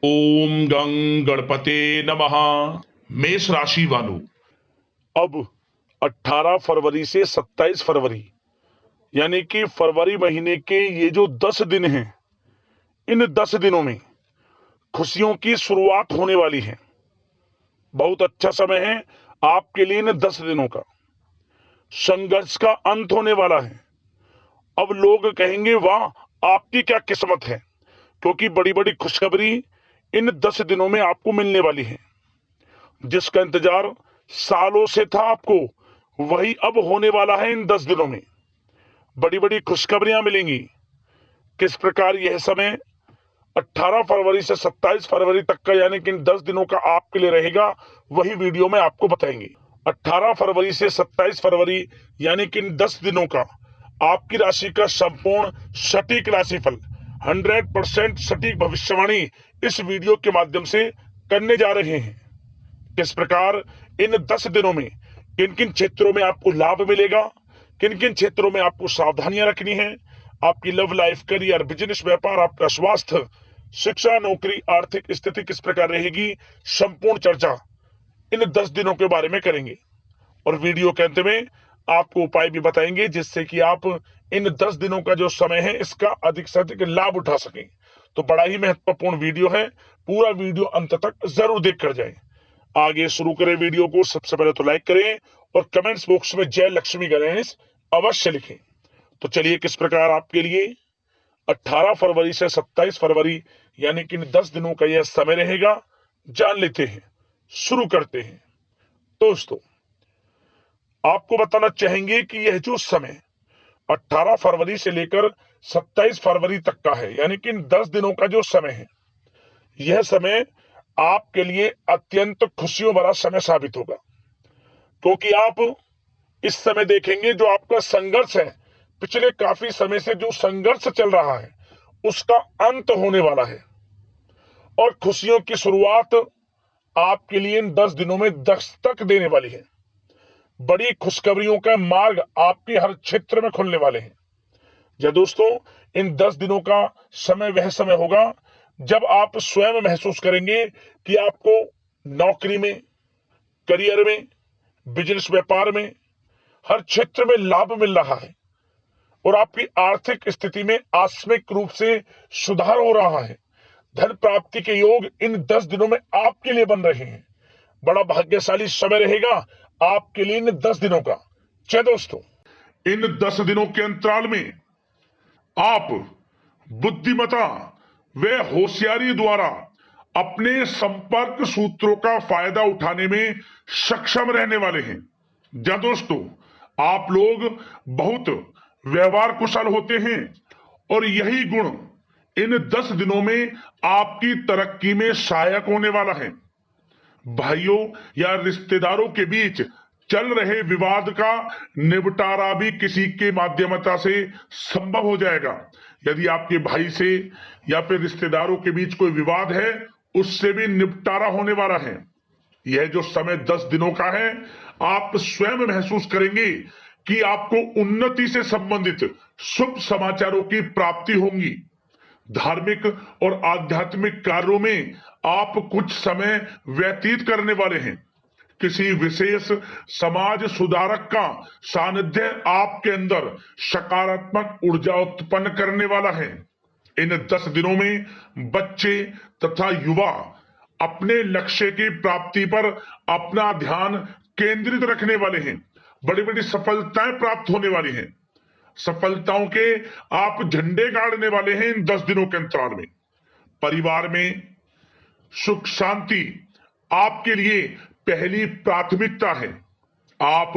ओम गं गणपते नमः। मेष राशि वालों, अब 18 फरवरी से 27 फरवरी यानी कि फरवरी महीने के ये जो 10 दिन हैं, इन 10 दिनों में खुशियों की शुरुआत होने वाली है। बहुत अच्छा समय है आपके लिए। इन 10 दिनों का संघर्ष का अंत होने वाला है। अब लोग कहेंगे वाह, आपकी क्या किस्मत है, क्योंकि बड़ी बड़ी खुशखबरी इन 10 दिनों में आपको मिलने वाली है। जिसका इंतजार सालों से था आपको, वही अब होने वाला है। इन 10 दिनों में बड़ी बड़ी खुशखबरियां मिलेंगी। किस प्रकार यह समय 18 फरवरी से 27 फरवरी तक का यानी कि इन 10 दिनों का आपके लिए रहेगा, वही वीडियो में आपको बताएंगे। 18 फरवरी से 27 फरवरी यानी कि इन 10 दिनों का आपकी राशि का संपूर्ण सटीक राशिफल, 100% सटीक भविष्यवाणी इस वीडियो के माध्यम से करने जा रहे हैं। किस प्रकार इन 10 दिनों में किन किन क्षेत्रों में आपको लाभ मिलेगा, किन किन क्षेत्रों में आपको सावधानियां रखनी है, आपकी लव लाइफ, करियर, बिजनेस, व्यापार, आपका स्वास्थ्य, शिक्षा, नौकरी, आर्थिक स्थिति किस प्रकार रहेगी, संपूर्ण चर्चा इन 10 दिनों के बारे में करेंगे। और वीडियो के अंत में आपको उपाय भी बताएंगे जिससे कि आप इन 10 दिनों का जो समय है इसका अधिक से अधिक लाभ उठा सकें। तो बड़ा ही महत्वपूर्ण वीडियो है, पूरा वीडियो अंत तक जरूर देख कर जाएं। आगे शुरू करें वीडियो को। सबसे पहले तो लाइक करें और कमेंट्स बॉक्स में जय लक्ष्मी गणेश अवश्य लिखें। तो चलिए, किस प्रकार आपके लिए 18 फरवरी से 27 फरवरी यानी कि 10 दिनों का यह समय रहेगा, जान लेते हैं। शुरू करते हैं। दोस्तों, आपको बताना चाहेंगे कि यह जो समय 18 फरवरी से लेकर 27 फरवरी तक का है, यानी कि इन 10 दिनों का जो समय है, यह समय आपके लिए अत्यंत खुशियों भरा समय साबित होगा। क्योंकि आप इस समय देखेंगे जो आपका संघर्ष है, पिछले काफी समय से जो संघर्ष चल रहा है, उसका अंत होने वाला है और खुशियों की शुरुआत आपके लिए इन 10 दिनों में दस्तक देने वाली है। बड़ी खुशखबरियों का मार्ग आपके हर क्षेत्र में खुलने वाले हैं। या दोस्तों, इन 10 दिनों का समय वह समय होगा जब आप स्वयं महसूस करेंगे कि आपको नौकरी में, करियर में, बिजनेस, व्यापार में, हर क्षेत्र में लाभ मिल रहा है और आपकी आर्थिक स्थिति में आकस्मिक रूप से सुधार हो रहा है। धन प्राप्ति के योग इन 10 दिनों में आपके लिए बन रहे हैं। बड़ा भाग्यशाली समय रहेगा आपके लिए इन 10 दिनों का। जय दोस्तों, इन 10 दिनों के अंतराल में आप बुद्धिमता व होशियारी द्वारा अपने संपर्क सूत्रों का फायदा उठाने में सक्षम रहने वाले हैं। जब दोस्तों, आप लोग बहुत व्यवहार कुशल होते हैं और यही गुण इन 10 दिनों में आपकी तरक्की में सहायक होने वाला है। भाइयों या रिश्तेदारों के बीच चल रहे विवाद का निपटारा भी किसी के माध्यमता से संभव हो जाएगा। यदि आपके भाई से या फिर रिश्तेदारों के बीच कोई विवाद है, उससे भी निपटारा होने वाला है। यह जो समय 10 दिनों का है, आप स्वयं महसूस करेंगे कि आपको उन्नति से संबंधित शुभ समाचारों की प्राप्ति होगी। धार्मिक और आध्यात्मिक कार्यों में आप कुछ समय व्यतीत करने वाले हैं। किसी विशेष समाज सुधारक का सानिध्य आपके अंदर सकारात्मक ऊर्जा उत्पन्न करने वाला है। इन 10 दिनों में बच्चे तथा युवा अपने लक्ष्य की प्राप्ति पर अपना ध्यान केंद्रित रखने वाले हैं। बड़ी बड़ी सफलताएं प्राप्त होने वाली हैं। सफलताओं के आप झंडे गाड़ने वाले हैं इन 10 दिनों के अंतराल में। परिवार में सुख शांति आपके लिए पहली प्राथमिकता है। आप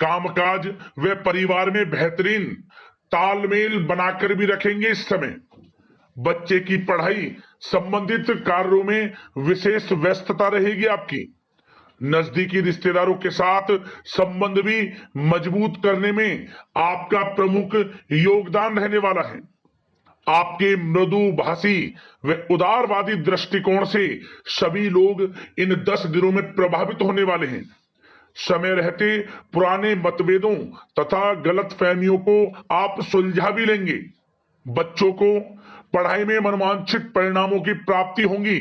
कामकाज व परिवार में बेहतरीन तालमेल बनाकर भी रखेंगे। इस समय बच्चे की पढ़ाई संबंधित कार्यों में विशेष व्यस्तता रहेगी आपकी। नजदीकी रिश्तेदारों के साथ संबंध भी मजबूत करने में आपका प्रमुख योगदान रहने वाला है। आपके मृदु भाषी व उदारवादी दृष्टिकोण से सभी लोग इन 10 दिनों में प्रभावित होने वाले हैं। समय रहते पुराने मतभेदों तथा गलतफहमियों को आप सुलझा भी लेंगे। बच्चों को पढ़ाई में मनवांछित परिणामों की प्राप्ति होगी।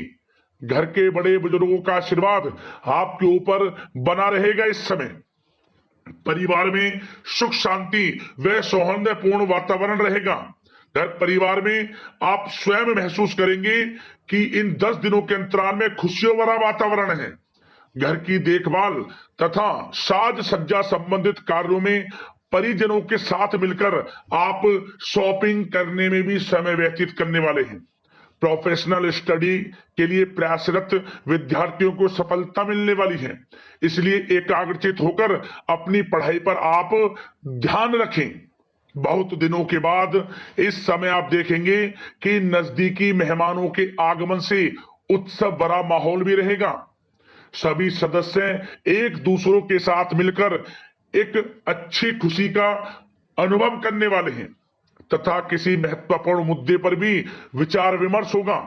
घर के बड़े बुजुर्गों का आशीर्वाद आपके ऊपर बना रहेगा। इस समय परिवार में सुख शांति व सौहार्दपूर्ण वातावरण रहेगा। घर परिवार में आप स्वयं महसूस करेंगे कि इन 10 दिनों के अंतराल में खुशियों भरा वातावरण है। घर की देखभाल तथा साज सज्जा संबंधित कार्यों में परिजनों के साथ मिलकर आप शॉपिंग करने में भी समय व्यतीत करने वाले हैं। प्रोफेशनल स्टडी के लिए प्रयासरत विद्यार्थियों को सफलता मिलने वाली है, इसलिए एकाग्रचित होकर अपनी पढ़ाई पर आप ध्यान रखें। बहुत दिनों के बाद इस समय आप देखेंगे कि नजदीकी मेहमानों के आगमन से उत्सव भरा माहौल भी रहेगा। सभी सदस्य एक दूसरों के साथ मिलकर एक अच्छी खुशी का अनुभव करने वाले हैं तथा किसी महत्वपूर्ण मुद्दे पर भी विचार विमर्श होगा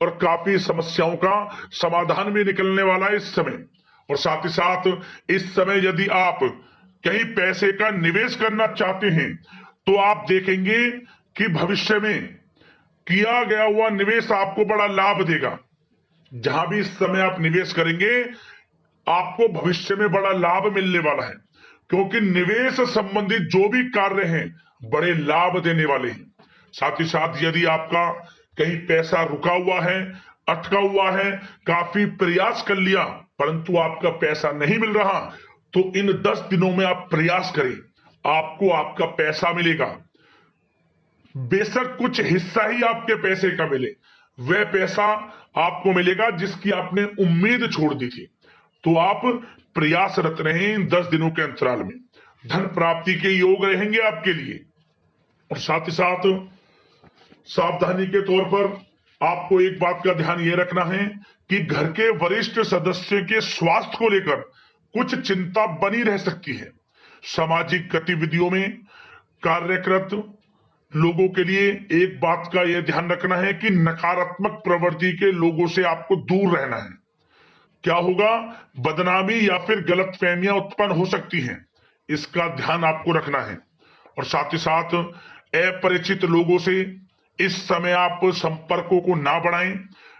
और काफी समस्याओं का समाधान भी निकलने वाला है इस समय। और साथ ही साथ इस समय यदि आप कहीं पैसे का निवेश करना चाहते हैं तो आप देखेंगे कि भविष्य में किया गया हुआ निवेश आपको बड़ा लाभ देगा। जहां भी इस समय आप निवेश करेंगे आपको भविष्य में बड़ा लाभ मिलने वाला है, क्योंकि निवेश संबंधित जो भी कार्य हैं बड़े लाभ देने वाले हैं। साथ ही साथ यदि आपका कहीं पैसा रुका हुआ है, अटका हुआ है, काफी प्रयास कर लिया परंतु आपका पैसा नहीं मिल रहा, तो इन 10 दिनों में आप प्रयास करें, आपको आपका पैसा मिलेगा। बेशक कुछ हिस्सा ही आपके पैसे का मिले, वह पैसा आपको मिलेगा जिसकी आपने उम्मीद छोड़ दी थी। तो आप प्रयासरत रहें इन 10 दिनों के अंतराल में। धन प्राप्ति के योग रहेंगे आपके लिए। और साथ ही साथ सावधानी के तौर पर आपको एक बात का ध्यान यह रखना है कि घर के वरिष्ठ सदस्य के स्वास्थ्य को लेकर कुछ चिंता बनी रह सकती है। सामाजिक गतिविधियों में कार्यरत लोगों के लिए एक बात का यह ध्यान रखना है कि नकारात्मक प्रवृत्ति के लोगों से आपको दूर रहना है। क्या होगा, बदनामी या फिर गलतफहमियां उत्पन्न हो सकती हैं, इसका ध्यान आपको रखना है। और साथ ही साथ अपरिचित लोगों से इस समय आप संपर्कों को ना बढ़ाएं,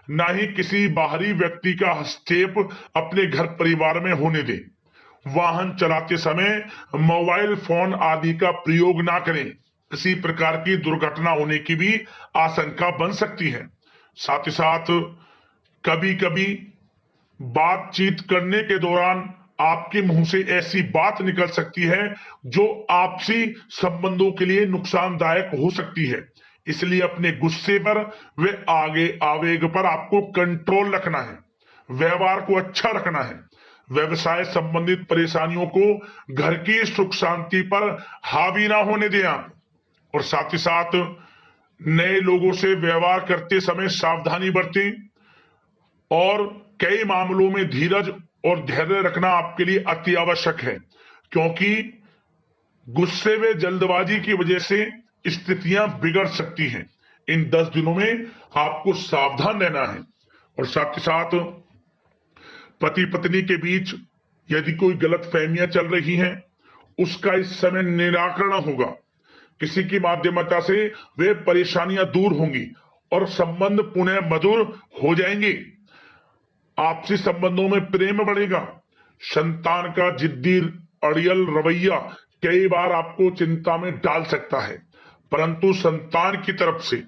ना ही किसी बाहरी व्यक्ति का हस्तक्षेप अपने घर परिवार में होने दें। वाहन चलाते समय मोबाइल फोन आदि का प्रयोग ना करें, किसी प्रकार की दुर्घटना होने की भी आशंका बन सकती है। साथ ही साथ कभी कभी बातचीत करने के दौरान आपके मुंह से ऐसी बात निकल सकती है जो आपसी संबंधों के लिए नुकसानदायक हो सकती है, इसलिए अपने गुस्से पर व आगे आवेग पर आपको कंट्रोल रखना है, व्यवहार को अच्छा रखना है। व्यवसाय संबंधित परेशानियों को घर की सुख शांति पर हावी ना होने दें आप। और साथ ही साथ नए लोगों से व्यवहार करते समय सावधानी बरतें और कई मामलों में धीरज और धैर्य रखना आपके लिए अति आवश्यक है, क्योंकि गुस्से में जल्दबाजी की वजह से स्थितियां बिगड़ सकती हैं। इन 10 दिनों में आपको सावधान रहना है। और साथ ही साथ पति पत्नी के बीच यदि कोई गलत फहमियां चल रही हैं उसका इस समय निराकरण होगा। किसी की माध्यमता से वे परेशानियां दूर होंगी और संबंध पुनः मधुर हो जाएंगे। आपसी संबंधों में प्रेम बढ़ेगा। संतान का जिद्दी अड़ियल रवैया कई बार आपको चिंता में डाल सकता है, परंतु संतान की तरफ से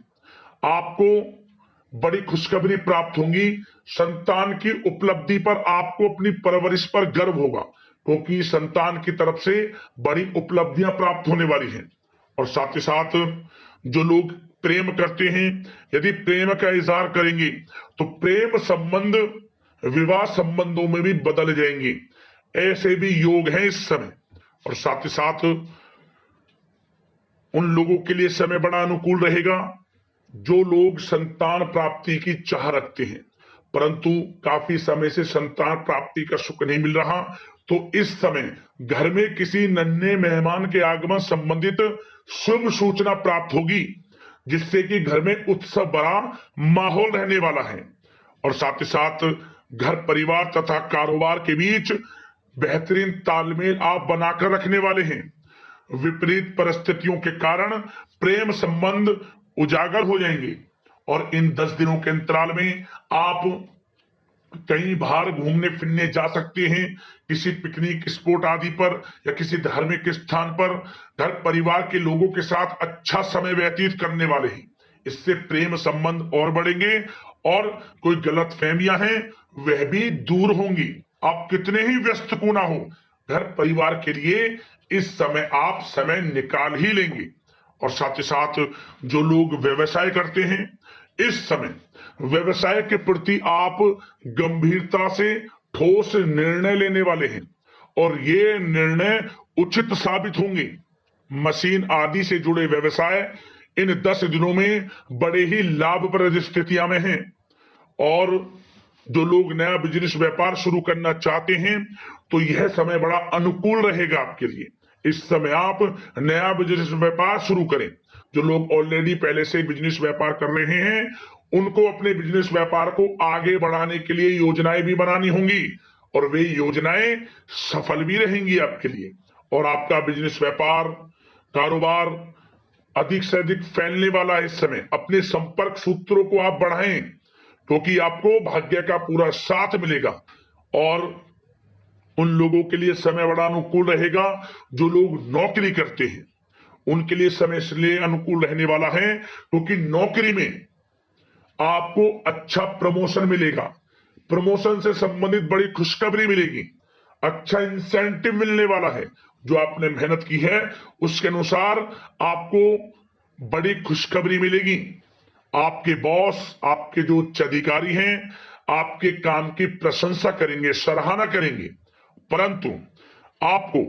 आपको बड़ी खुशखबरी प्राप्त होगी। संतान की उपलब्धि पर आपको अपनी परवरिश पर गर्व होगा, क्योंकि संतान की तरफ से बड़ी उपलब्धियां प्राप्त होने वाली हैं। और साथ ही साथ जो लोग प्रेम करते हैं यदि प्रेम का इजहार करेंगे तो प्रेम संबंध विवाह संबंधों में भी बदल जाएंगे, ऐसे भी योग हैं इस समय। और साथ ही साथ उन लोगों के लिए समय बड़ा अनुकूल रहेगा जो लोग संतान प्राप्ति की चाह रखते हैं परंतु काफी समय से संतान प्राप्ति का सुख नहीं मिल रहा, तो इस समय घर में किसी नन्हे मेहमान के आगमन संबंधित शुभ सूचना प्राप्त होगी, जिससे कि घर में उत्सव भरा माहौल रहने वाला है। और साथ ही साथ घर परिवार तथा कारोबार के बीच बेहतरीन तालमेल आप बनाकर रखने वाले हैं। विपरीत परिस्थितियों के कारण प्रेम संबंध उजागर हो जाएंगे और इन 10 दिनों के अंतराल में आप कहीं बाहर घूमने फिरने जा सकते हैं, किसी पिकनिक स्पॉट आदि पर या किसी धार्मिक स्थान पर घर परिवार के लोगों के साथ अच्छा समय व्यतीत करने वाले हैं। इससे प्रेम संबंध और बढ़ेंगे और कोई गलत फहमियां हैं वह भी दूर होंगी। आप कितने ही व्यस्त क्यों ना हो, घर परिवार के लिए इस समय आप समय निकाल ही लेंगे। और साथ ही साथ जो लोग व्यवसाय करते हैं, इस समय व्यवसाय के प्रति आप गंभीरता से ठोस निर्णय लेने वाले हैं और ये निर्णय उचित साबित होंगे। मशीन आदि से जुड़े व्यवसाय इन 10 दिनों में बड़े ही लाभप्रद स्थितियां में हैं। और जो लोग नया बिजनेस व्यापार शुरू करना चाहते हैं तो यह समय बड़ा अनुकूल रहेगा आपके लिए। इस समय आप नया बिजनेस व्यापार शुरू करें। जो लोग ऑलरेडी पहले से बिजनेस व्यापार कर रहे हैं उनको अपने बिजनेस व्यापार को आगे बढ़ाने के लिए योजनाएं भी बनानी होंगी और वे योजनाएं सफल भी रहेंगी आपके लिए। और आपका बिजनेस व्यापार कारोबार अधिक से अधिक फैलने वाला है। इस समय अपने संपर्क सूत्रों को आप बढ़ाएं क्योंकि आपको भाग्य का पूरा साथ मिलेगा। और उन लोगों के लिए समय बड़ा अनुकूल रहेगा जो लोग नौकरी करते हैं, उनके लिए समय इसलिए अनुकूल रहने वाला है क्योंकि नौकरी में आपको अच्छा प्रमोशन मिलेगा, प्रमोशन से संबंधित बड़ी खुशखबरी मिलेगी, अच्छा इंसेंटिव मिलने वाला है। जो आपने मेहनत की है उसके अनुसार आपको बड़ी खुशखबरी मिलेगी। आपके बॉस, आपके जो उच्च अधिकारी हैं आपके काम की प्रशंसा करेंगे, सराहना करेंगे। परंतु आपको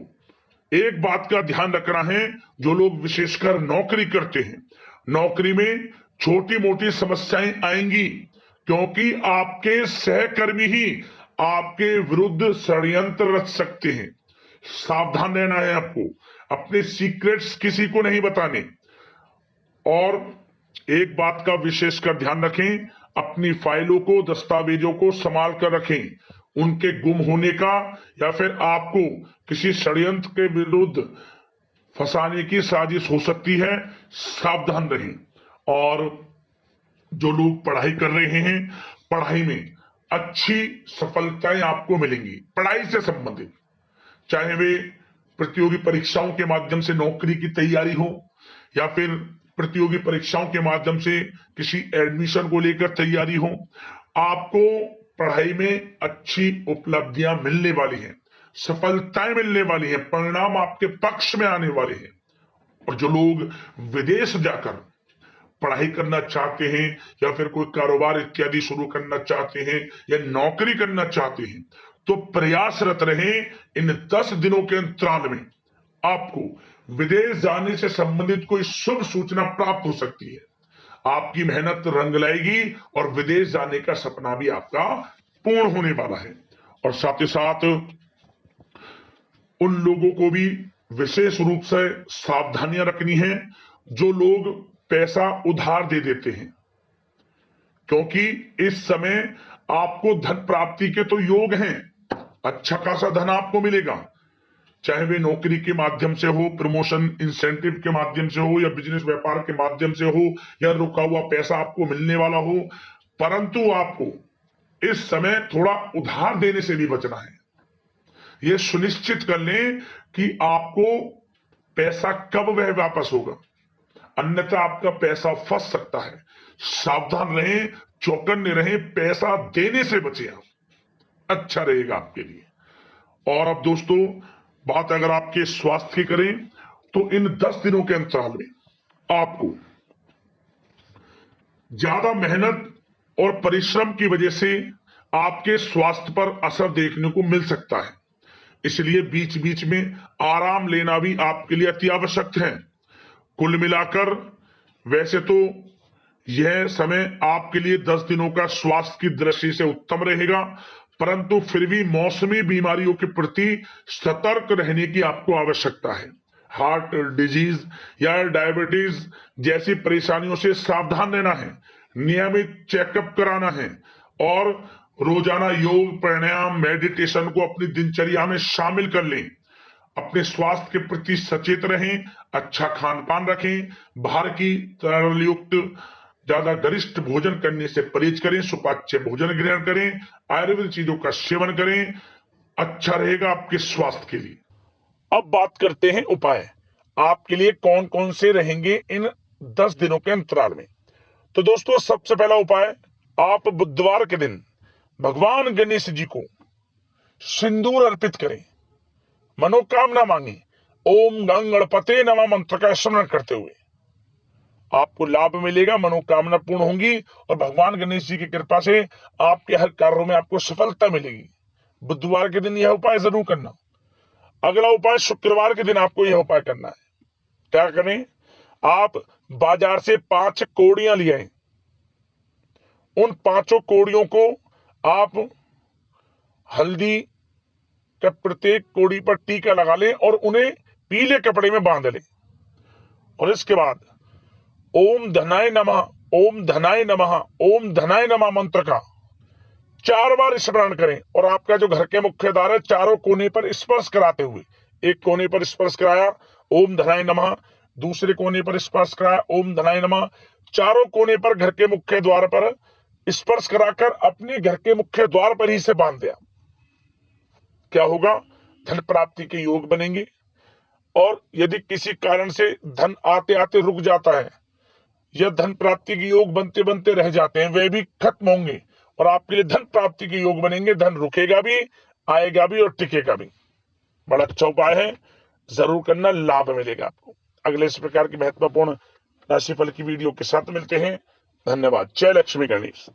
एक बात का ध्यान रखना है, जो लोग विशेषकर नौकरी करते हैं, नौकरी में छोटी मोटी समस्याएं आएंगी क्योंकि आपके सहकर्मी ही आपके विरुद्ध षड्यंत्र रच सकते हैं। सावधान रहना है आपको, अपने सीक्रेट्स किसी को नहीं बताने। और एक बात का विशेषकर ध्यान रखें, अपनी फाइलों को, दस्तावेजों को संभाल कर रखें। उनके गुम होने का या फिर आपको किसी षड्यंत्र के विरुद्ध फंसाने की साजिश हो सकती है, सावधान रहें। और जो लोग पढ़ाई कर रहे हैं, पढ़ाई में अच्छी सफलताएं आपको मिलेंगी। पढ़ाई से संबंधित चाहे वे प्रतियोगी परीक्षाओं के माध्यम से नौकरी की तैयारी हो या फिर प्रतियोगी परीक्षाओं के माध्यम से किसी एडमिशन को लेकर तैयारी हो, आपको पढ़ाई में अच्छी उपलब्धियां मिलने वाली हैं, सफलताएं मिलने वाली हैं, परिणाम आपके पक्ष में आने वाले हैं। और जो लोग विदेश जाकर पढ़ाई करना चाहते हैं या फिर कोई कारोबार इत्यादि शुरू करना चाहते हैं या नौकरी करना चाहते हैं तो प्रयासरत रहें। इन 10 दिनों के अंतराल में आपको विदेश जाने से संबंधित कोई शुभ सूचना प्राप्त हो सकती है। आपकी मेहनत रंग लाएगी और विदेश जाने का सपना भी आपका पूर्ण होने वाला है। और साथ ही साथ उन लोगों को भी विशेष रूप से सावधानियां रखनी है जो लोग पैसा उधार दे देते हैं, क्योंकि इस समय आपको धन प्राप्ति के तो योग हैं, अच्छा खासा धन आपको मिलेगा, चाहे वे नौकरी के माध्यम से हो, प्रमोशन इंसेंटिव के माध्यम से हो या बिजनेस व्यापार के माध्यम से हो या रुका हुआ पैसा आपको मिलने वाला हो। परंतु आपको इस समय थोड़ा उधार देने से भी बचना है। यह सुनिश्चित कर लें कि आपको पैसा कब वह वापस होगा, अन्यथा आपका पैसा फंस सकता है। सावधान रहें, चौकन्ने रहें, पैसा देने से बचे आप, अच्छा रहेगा आपके लिए। और अब दोस्तों बात अगर आपके स्वास्थ्य की करें तो इन 10 दिनों के अंतराल में आपको ज्यादा मेहनत और परिश्रम की वजह से आपके स्वास्थ्य पर असर देखने को मिल सकता है, इसलिए बीच बीच में आराम लेना भी आपके लिए अति आवश्यक है। कुल मिलाकर वैसे तो यह समय आपके लिए 10 दिनों का स्वास्थ्य की दृष्टि से उत्तम रहेगा, परंतु फिर भी मौसमी बीमारियों के प्रति सतर्क रहने की आपको आवश्यकता है। हार्ट डिजीज या डायबिटीज जैसी परेशानियों से सावधान रहना है, नियमित चेकअप कराना है और रोजाना योग, प्राणायाम, मेडिटेशन को अपनी दिनचर्या में शामिल कर लें। अपने स्वास्थ्य के प्रति सचेत रहें, अच्छा खान पान रखें, बाहर की तरल युक्त ज्यादा गरिष्ठ भोजन करने से परहेज करें, सुपाच्य भोजन ग्रहण करें, आयुर्वेदिक चीजों का सेवन करें, अच्छा रहेगा आपके स्वास्थ्य के लिए। अब बात करते हैं उपाय, आपके लिए कौन कौन से रहेंगे इन 10 दिनों के अंतराल में। तो दोस्तों, सबसे पहला उपाय, आप बुधवार के दिन भगवान गणेश जी को सिंदूर अर्पित करें, मनोकामना मांगे, ओम गं गणपते नमः मंत्र का स्मरण करते हुए आपको लाभ मिलेगा, मनोकामना पूर्ण होंगी और भगवान गणेश जी की कृपा से आपके हर कार्यों में आपको सफलता मिलेगी। बुधवार के दिन यह उपाय जरूर करना। अगला उपाय, शुक्रवार के दिन आपको यह उपाय करना है। क्या करें, आप बाजार से 5 कोड़ियां ले आए, उन 5 कोड़ियों को आप हल्दी का प्रत्येक कोड़ी पर टीका लगा लें और उन्हें पीले कपड़े में बांध लें। और इसके बाद ओम धनाय नमः, ओम धनाय नमः, ओम धनाय नमः मंत्र का 4 बार स्मरण करें और आपका जो घर के मुख्य द्वार है चारों कोने पर स्पर्श कराते हुए, एक कोने पर स्पर्श कराया ओम धनाय नमः, दूसरे कोने पर स्पर्श कराया ओम धनाय नमः, चारों कोने पर घर के मुख्य द्वार पर स्पर्श कराकर अपने घर के मुख्य द्वार पर ही से बांध दिया। क्या होगा, धन प्राप्ति के योग बनेंगे। और यदि किसी कारण से धन आते आते रुक जाता है या धन प्राप्ति के योग बनते बनते रह जाते हैं, वे भी खत्म होंगे और आपके लिए धन प्राप्ति के योग बनेंगे। धन रुकेगा भी, आएगा भी और टिकेगा भी। बड़ा अच्छा उपाय है, जरूर करना, लाभ मिलेगा आपको। अगले इस प्रकार की महत्वपूर्ण राशिफल की वीडियो के साथ मिलते हैं। धन्यवाद। जय लक्ष्मी गणेश।